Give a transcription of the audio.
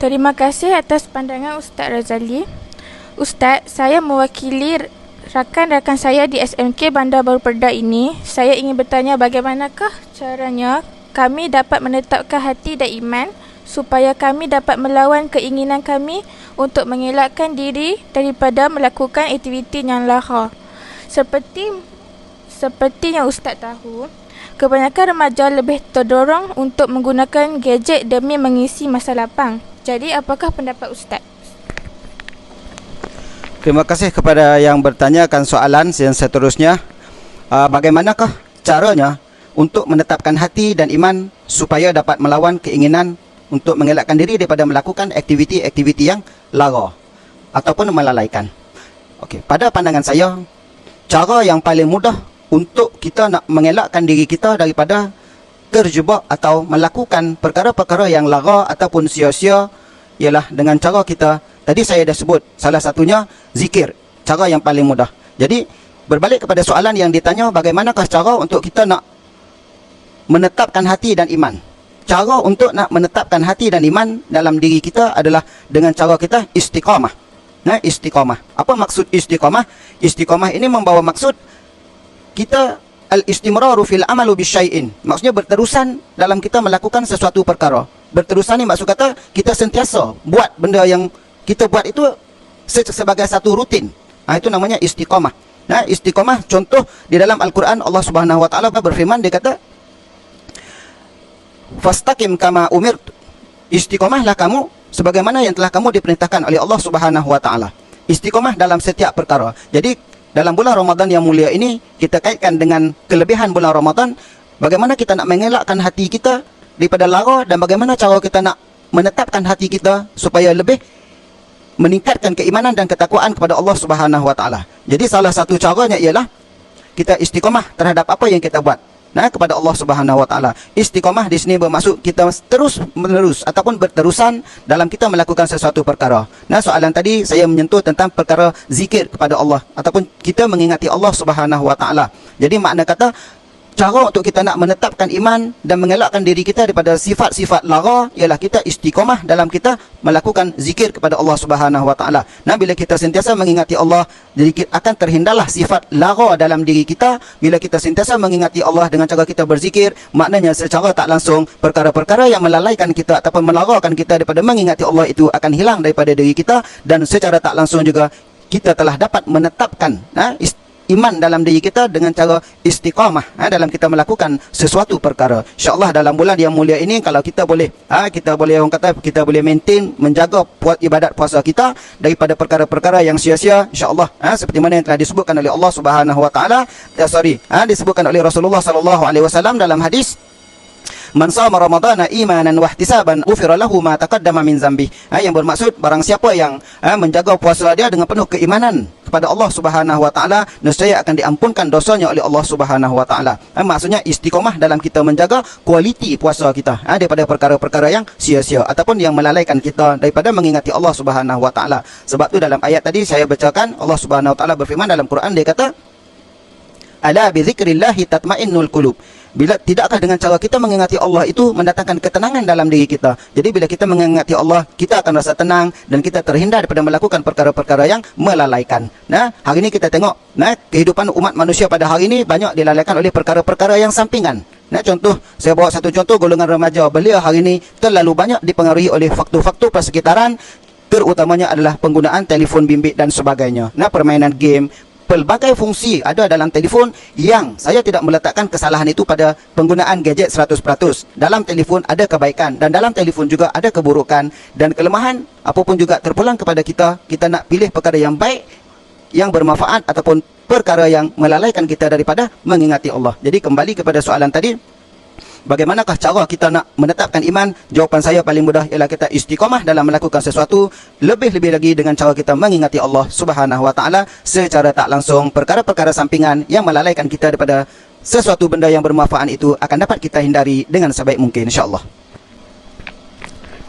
Terima kasih atas pandangan Ustaz Razali. Ustaz, saya mewakili rakan-rakan saya di SMK Bandar Baru Perak ini. Saya ingin bertanya bagaimanakah caranya kami dapat menetapkan hati dan iman supaya kami dapat melawan keinginan kami untuk mengelakkan diri daripada melakukan aktiviti yang lara. Seperti yang Ustaz tahu, kebanyakan remaja lebih terdorong untuk menggunakan gadget demi mengisi masa lapang. Jadi, apakah pendapat Ustaz? Terima kasih kepada yang bertanyakan soalan yang seterusnya. Bagaimanakah caranya untuk menetapkan hati dan iman supaya dapat melawan keinginan untuk mengelakkan diri daripada melakukan aktiviti-aktiviti yang lara ataupun melalaikan? Okey, pada pandangan saya, cara yang paling mudah untuk kita nak mengelakkan diri kita daripada terjebak atau melakukan perkara-perkara yang lara ataupun sia-sia ialah dengan cara kita, tadi saya dah sebut, salah satunya zikir, cara yang paling mudah. Jadi berbalik kepada soalan yang ditanya, bagaimanakah cara untuk kita nak menetapkan hati dan iman? Cara untuk nak menetapkan hati dan iman dalam diri kita adalah dengan cara kita istiqamah. Istiqamah. Apa maksud istiqamah? Istiqamah ini membawa maksud kita al-istimraru fil amalu bisyai'in. Maksudnya berterusan dalam kita melakukan sesuatu perkara. Berterusan ni maksud kata kita sentiasa buat benda yang kita buat itu sebagai satu rutin. Itu namanya istiqamah. Istiqamah contoh di dalam Al-Quran, Allah Subhanahu wa taala berfirman, dia kata fastaqim kama umirtu. Istiqamahlah kamu sebagaimana yang telah kamu diperintahkan oleh Allah Subhanahu wa taala. Istiqamah dalam setiap perkara. Jadi dalam bulan Ramadan yang mulia ini, kita kaitkan dengan kelebihan bulan Ramadan, bagaimana kita nak mengelakkan hati kita daripada lara dan bagaimana cara kita nak menetapkan hati kita supaya lebih meningkatkan keimanan dan ketakwaan kepada Allah Subhanahu wa taala. Jadi salah satu caranya ialah kita istiqamah terhadap apa yang kita buat kepada Allah Subhanahu wa taala. Istiqamah di sini bermaksud kita terus menerus ataupun berterusan dalam kita melakukan sesuatu perkara. Soalan tadi saya menyentuh tentang perkara zikir kepada Allah ataupun kita mengingati Allah Subhanahu wa taala. Jadi makna kata cara untuk kita nak menetapkan iman dan mengelakkan diri kita daripada sifat-sifat lara ialah kita istiqamah dalam kita melakukan zikir kepada Allah Subhanahu wa taala. Bila kita sentiasa mengingati Allah, jadi akan terhindarlah sifat lara dalam diri kita. Bila kita sentiasa mengingati Allah dengan cara kita berzikir, maknanya secara tak langsung perkara-perkara yang melalaikan kita ataupun melarakan kita daripada mengingati Allah itu akan hilang daripada diri kita, dan secara tak langsung juga kita telah dapat menetapkan iman dalam diri kita dengan cara istiqamah dalam kita melakukan sesuatu perkara. InsyaAllah dalam bulan yang mulia ini, kalau kita boleh orang kata kita boleh maintain, menjaga ibadat puasa kita daripada perkara-perkara yang sia-sia, insyaAllah seperti mana yang telah disebutkan oleh Allah Subhanahu wa taala, disebutkan oleh Rasulullah sallallahu alaihi wasallam dalam hadis, man shama ramadhana imanan wa ihtisaban ghufira lahu ma taqaddama min zambi. Yang bermaksud barang siapa yang menjaga puasa dia dengan penuh keimanan kepada Allah Subhanahu wa taala, nescaya akan diampunkan dosanya oleh Allah Subhanahu wa taala. Maksudnya istiqamah dalam kita menjaga kualiti puasa kita daripada perkara-perkara yang sia-sia ataupun yang melalaikan kita daripada mengingati Allah Subhanahu wa taala. Sebab tu dalam ayat tadi saya bacakan, Allah Subhanahu wa taala berfirman dalam Quran, dia kata ala bi dzikrillahi tatmainnul qulub. Tidakkah dengan cara kita mengingati Allah itu mendatangkan ketenangan dalam diri kita. Jadi bila kita mengingati Allah, kita akan rasa tenang dan kita terhindar daripada melakukan perkara-perkara yang melalaikan. Hari ini kita tengok kehidupan umat manusia pada hari ini banyak dilalaikan oleh perkara-perkara yang sampingan. Contoh, saya bawa satu contoh, golongan remaja belia hari ini terlalu banyak dipengaruhi oleh faktor-faktor persekitaran, terutamanya adalah penggunaan telefon bimbit dan sebagainya. Permainan game, pelbagai fungsi ada dalam telefon yang saya tidak meletakkan kesalahan itu pada penggunaan gadget 100%. Dalam telefon ada kebaikan dan dalam telefon juga ada keburukan dan kelemahan. Apapun juga terpulang kepada kita, kita nak pilih perkara yang baik, yang bermanfaat ataupun perkara yang melalaikan kita daripada mengingati Allah. Jadi kembali kepada soalan tadi, bagaimanakah cara kita nak menetapkan iman? Jawapan saya paling mudah ialah kita istiqamah dalam melakukan sesuatu, lebih-lebih lagi dengan cara kita mengingati Allah Subhanahu wa taala secara tak langsung. Perkara-perkara sampingan yang melalaikan kita daripada sesuatu benda yang bermanfaat itu akan dapat kita hindari dengan sebaik mungkin, insya-Allah.